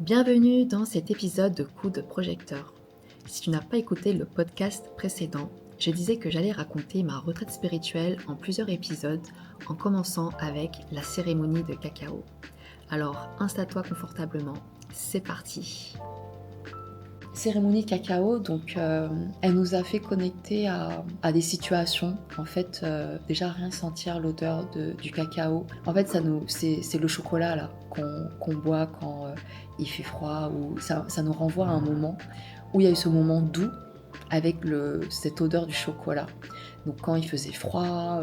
Bienvenue dans cet épisode de Coup de projecteur. Si tu n'as pas écouté le podcast précédent, je disais que j'allais raconter ma retraite spirituelle en plusieurs épisodes en commençant avec la cérémonie de cacao. Alors installe-toi confortablement, c'est parti. Cérémonie cacao, donc elle nous a fait connecter à des situations. En fait, déjà rien sentir l'odeur du cacao. En fait, c'est le chocolat là qu'on boit quand il fait froid, ou ça nous renvoie à un moment où il y a eu ce moment doux avec cette odeur du chocolat. Donc quand il faisait froid,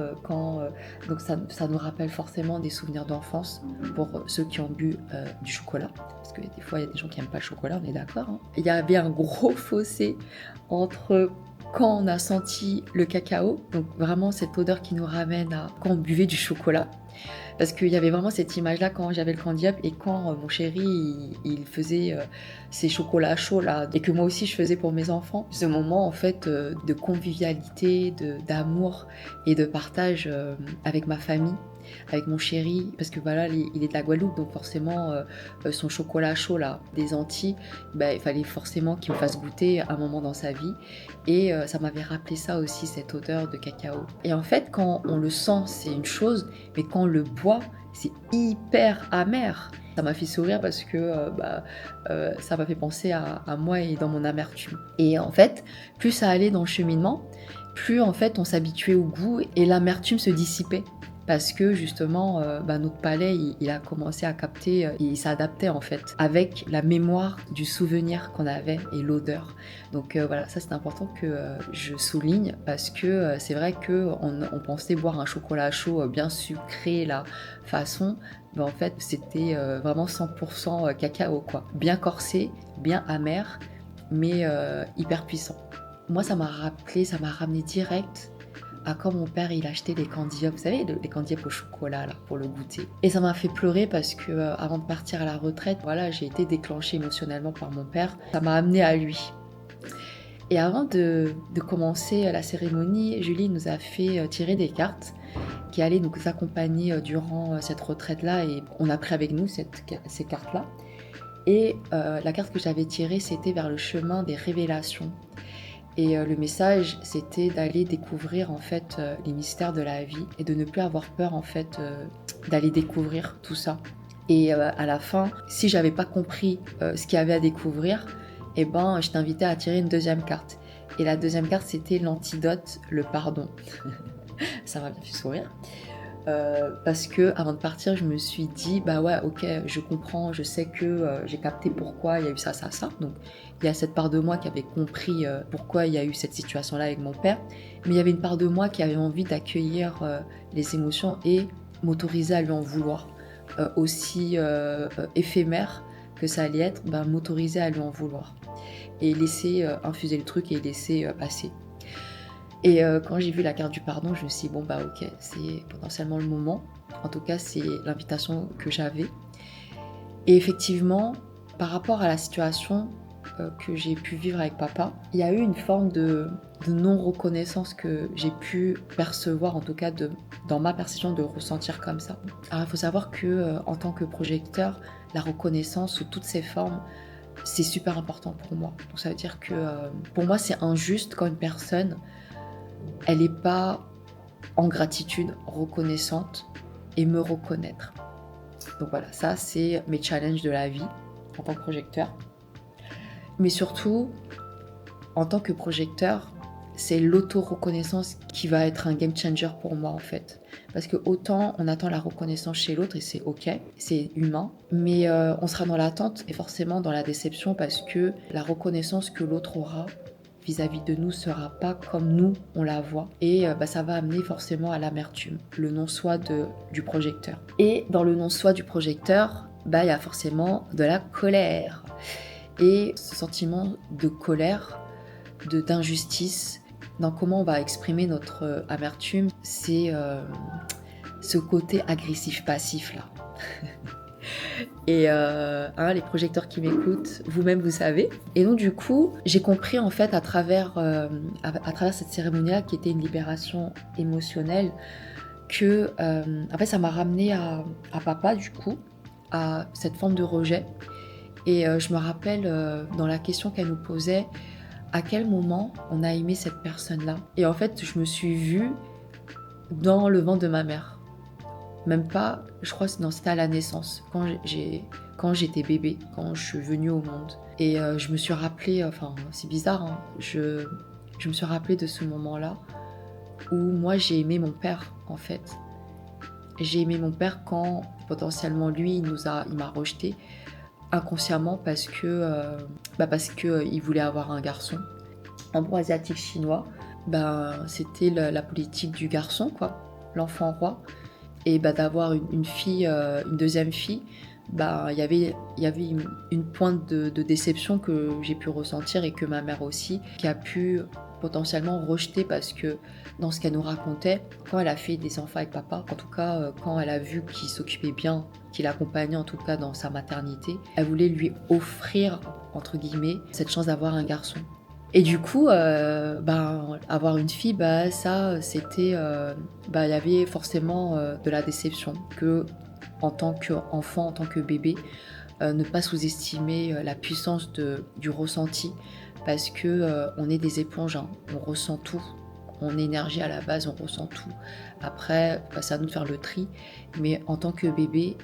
donc ça nous rappelle forcément des souvenirs d'enfance pour ceux qui ont bu du chocolat. Parce que des fois, il y a des gens qui n'aiment pas le chocolat, on est d'accord, hein. Il y avait un gros fossé entre quand on a senti le cacao, donc vraiment cette odeur qui nous ramène à quand on buvait du chocolat. Parce qu'il y avait vraiment cette image-là quand j'avais le Candy Up et quand mon chéri, il faisait ses chocolats chauds là, et que moi aussi je faisais pour mes enfants. Ce moment en fait de convivialité, d'amour et de partage avec ma famille, avec mon chéri, parce que voilà, il est de la Guadeloupe, donc forcément son chocolat chaud là, des Antilles, il fallait forcément qu'il me fasse goûter un moment dans sa vie. Et ça m'avait rappelé ça aussi, cette odeur de cacao. Et en fait, quand on le sent, c'est une chose, mais quand on le boit, c'est hyper amer. Ça m'a fait sourire parce que ça m'a fait penser à moi et dans mon amertume. Et en fait, plus ça allait dans le cheminement, plus en fait on s'habituait au goût et l'amertume se dissipait. Parce que justement, notre palais, il a commencé à capter, il s'adaptait en fait avec la mémoire du souvenir qu'on avait et l'odeur. Donc voilà, ça c'est important que je souligne parce que c'est vrai qu'on pensait boire un chocolat chaud bien sucré, la façon, mais en fait c'était vraiment 100% cacao quoi. Bien corsé, bien amer, mais hyper puissant. Moi ça m'a ramené direct à quand mon père il achetait les Candy Up, vous savez, les Candy Up au chocolat là, pour le goûter. Et ça m'a fait pleurer parce que avant de partir à la retraite, voilà, j'ai été déclenchée émotionnellement par mon père. Ça m'a amenée à lui. Et avant de commencer la cérémonie, Julie nous a fait tirer des cartes qui allaient nous accompagner durant cette retraite-là, et on a pris avec nous ces cartes-là. Et la carte que j'avais tirée, c'était vers le chemin des révélations. Et le message, c'était d'aller découvrir en fait les mystères de la vie et de ne plus avoir peur en fait d'aller découvrir tout ça. Et à la fin, si j'avais pas compris ce qu'il y avait à découvrir, je t'invitais à tirer une deuxième carte. Et la deuxième carte, c'était l'antidote, le pardon. Ça m'a bien fait sourire. Parce que avant de partir, je me suis dit bah ouais, ok, je comprends, je sais que j'ai capté pourquoi il y a eu ça. Donc il y a cette part de moi qui avait compris pourquoi il y a eu cette situation-là avec mon père, mais il y avait une part de moi qui avait envie d'accueillir les émotions et m'autoriser à lui en vouloir, aussi éphémère que ça allait être, m'autoriser à lui en vouloir et laisser infuser le truc et laisser passer. Et quand j'ai vu la carte du pardon, je me suis dit, ok, c'est potentiellement le moment. En tout cas, c'est l'invitation que j'avais. Et effectivement, par rapport à la situation que j'ai pu vivre avec papa, il y a eu une forme de non-reconnaissance que j'ai pu percevoir, en tout cas dans ma perception, de ressentir comme ça. Alors, il faut savoir que en tant que projecteur, la reconnaissance sous toutes ses formes, c'est super important pour moi. Donc ça veut dire que pour moi, c'est injuste quand une personne elle n'est pas en gratitude, reconnaissante et me reconnaître. Donc voilà, ça c'est mes challenges de la vie en tant que projecteur. Mais surtout, en tant que projecteur, c'est l'auto-reconnaissance qui va être un game changer pour moi en fait. Parce que autant on attend la reconnaissance chez l'autre et c'est ok, c'est humain, mais on sera dans l'attente et forcément dans la déception parce que la reconnaissance que l'autre aura vis-à-vis de nous sera pas comme nous on la voit, et ça va amener forcément à l'amertume, le non-soi du projecteur. Et dans le non-soi du projecteur, il y a forcément de la colère. Et ce sentiment de colère, d'injustice, dans comment on va exprimer notre amertume, c'est ce côté agressif-passif là. Et les projecteurs qui m'écoutent, vous-même vous savez. Et donc du coup, j'ai compris en fait à travers cette cérémonie-là, qui était une libération émotionnelle, que en fait ça m'a ramené à papa du coup, à cette forme de rejet. Et je me rappelle dans la question qu'elle nous posait, à quel moment on a aimé cette personne-là. Et en fait, je me suis vue dans le ventre de ma mère. Même pas, je crois que c'était à la naissance, quand j'étais bébé, quand je suis venue au monde. Et je me suis rappelée, enfin c'est bizarre, hein, je me suis rappelée de ce moment-là où moi j'ai aimé mon père en fait. J'ai aimé mon père quand potentiellement lui il m'a rejeté inconsciemment parce que il voulait avoir un garçon. En bon asiatique chinois, c'était la politique du garçon quoi, l'enfant roi. Et d'avoir une fille, une deuxième fille, il y avait une pointe de déception que j'ai pu ressentir et que ma mère aussi, qui a pu potentiellement rejeter parce que dans ce qu'elle nous racontait, quand elle a fait des enfants avec papa, en tout cas quand elle a vu qu'il s'occupait bien, qu'il l'accompagnait en tout cas dans sa maternité, elle voulait lui offrir, entre guillemets, cette chance d'avoir un garçon. Et du coup, avoir une fille, ça, c'était, il y avait forcément de la déception que, en tant qu'enfant, en tant que bébé, ne pas sous-estimer la puissance du ressenti, parce que on est des éponges, hein, on ressent tout. On est énergie à la base, on ressent tout. Après, c'est à nous de faire le tri, mais en tant que bébé,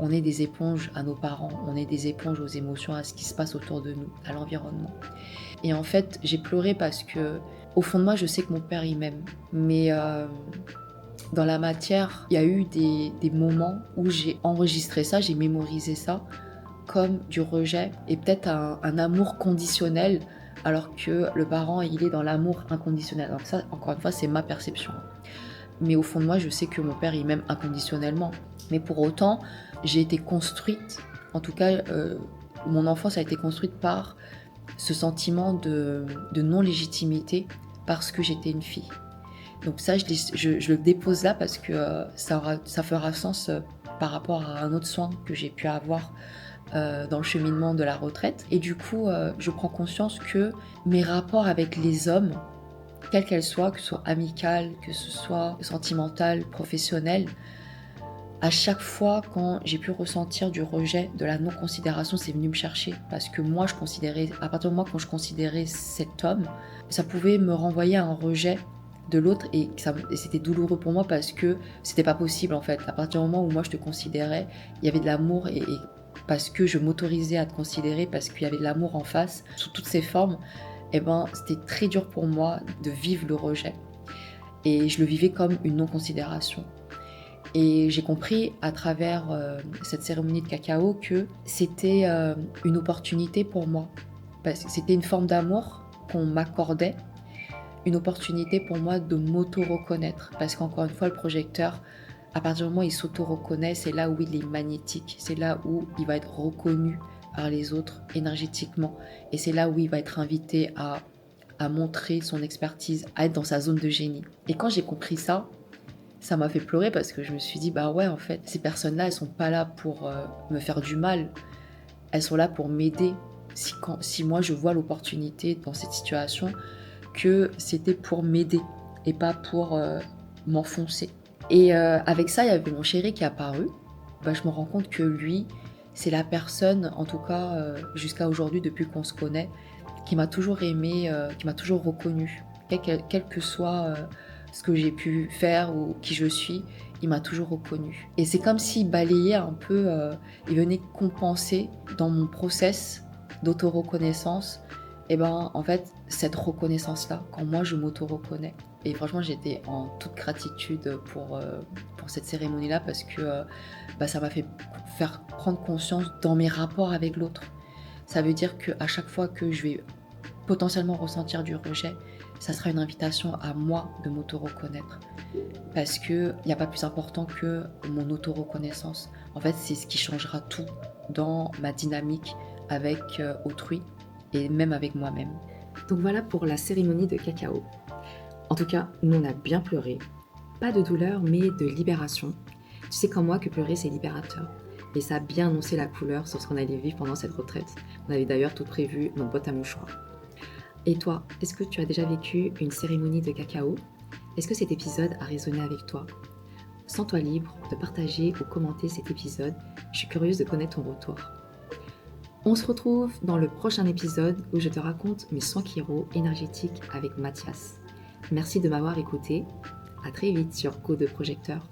on est des éponges à nos parents, on est des éponges aux émotions, à ce qui se passe autour de nous, à l'environnement. Et en fait, j'ai pleuré parce que, au fond de moi, je sais que mon père, il m'aime. Mais dans la matière, il y a eu des moments où j'ai enregistré ça, j'ai mémorisé ça comme du rejet et peut-être un amour conditionnel, alors que le parent, il est dans l'amour inconditionnel. Donc ça, encore une fois, c'est ma perception. Mais au fond de moi, je sais que mon père, il m'aime inconditionnellement. Mais pour autant, j'ai été construite, en tout cas, mon enfance a été construite par ce sentiment de non-légitimité parce que j'étais une fille. Donc ça, je le dépose là parce que ça fera sens par rapport à un autre soin que j'ai pu avoir dans le cheminement de la retraite. Et du coup, je prends conscience que mes rapports avec les hommes, quelles qu'elles soient, que ce soit amicales, que ce soit sentimentales, professionnelles, à chaque fois quand j'ai pu ressentir du rejet, de la non-considération, c'est venu me chercher. Parce que moi, à partir du moment quand je considérais cet homme, ça pouvait me renvoyer à un rejet de l'autre et c'était douloureux pour moi parce que c'était pas possible en fait. À partir du moment où moi je te considérais, il y avait de l'amour et parce que je m'autorisais à te considérer, parce qu'il y avait de l'amour en face, sous toutes ses formes, c'était très dur pour moi de vivre le rejet. Et je le vivais comme une non-considération. Et j'ai compris à travers cette cérémonie de cacao que c'était une opportunité pour moi. Parce que c'était une forme d'amour qu'on m'accordait, une opportunité pour moi de m'auto-reconnaître. Parce qu'encore une fois, le projecteur, à partir du moment où il s'auto-reconnaît, c'est là où il est magnétique, c'est là où il va être reconnu par les autres énergétiquement. Et c'est là où il va être invité à montrer son expertise, à être dans sa zone de génie. Et quand j'ai compris ça m'a fait pleurer parce que je me suis dit, ouais, en fait, ces personnes-là, elles sont pas là pour me faire du mal. Elles sont là pour m'aider. Si moi, je vois l'opportunité dans cette situation, que c'était pour m'aider et pas pour m'enfoncer. Et avec ça, il y avait mon chéri qui est apparu. Je me rends compte que lui, c'est la personne, en tout cas jusqu'à aujourd'hui, depuis qu'on se connaît, qui m'a toujours aimée, qui m'a toujours reconnue. Quel que soit ce que j'ai pu faire ou qui je suis, il m'a toujours reconnue. Et c'est comme s'il balayait un peu, il venait compenser dans mon process d'auto-reconnaissance, en fait, cette reconnaissance-là, quand moi je m'auto-reconnais. Et franchement, j'étais en toute gratitude pour cette cérémonie-là parce que ça m'a fait faire prendre conscience dans mes rapports avec l'autre. Ça veut dire qu'à chaque fois que je vais potentiellement ressentir du rejet, ça sera une invitation à moi de m'auto-reconnaître. Parce qu'il n'y a pas plus important que mon auto-reconnaissance. En fait, c'est ce qui changera tout dans ma dynamique avec autrui et même avec moi-même. Donc voilà pour la cérémonie de cacao. En tout cas, nous on a bien pleuré. Pas de douleur, mais de libération. Tu sais comme moi que pleurer c'est libérateur. Et ça a bien annoncé la couleur sur ce qu'on allait vivre pendant cette retraite. On avait d'ailleurs tout prévu notre boîte à mouchoirs. Et toi, est-ce que tu as déjà vécu une cérémonie de cacao ? Est-ce que cet épisode a résonné avec toi ? Sens-toi libre de partager ou commenter cet épisode. Je suis curieuse de connaître ton retour. On se retrouve dans le prochain épisode où je te raconte mes soins chiro énergétiques avec Mathias. Merci de m'avoir écouté. À très vite sur Coup de projecteur.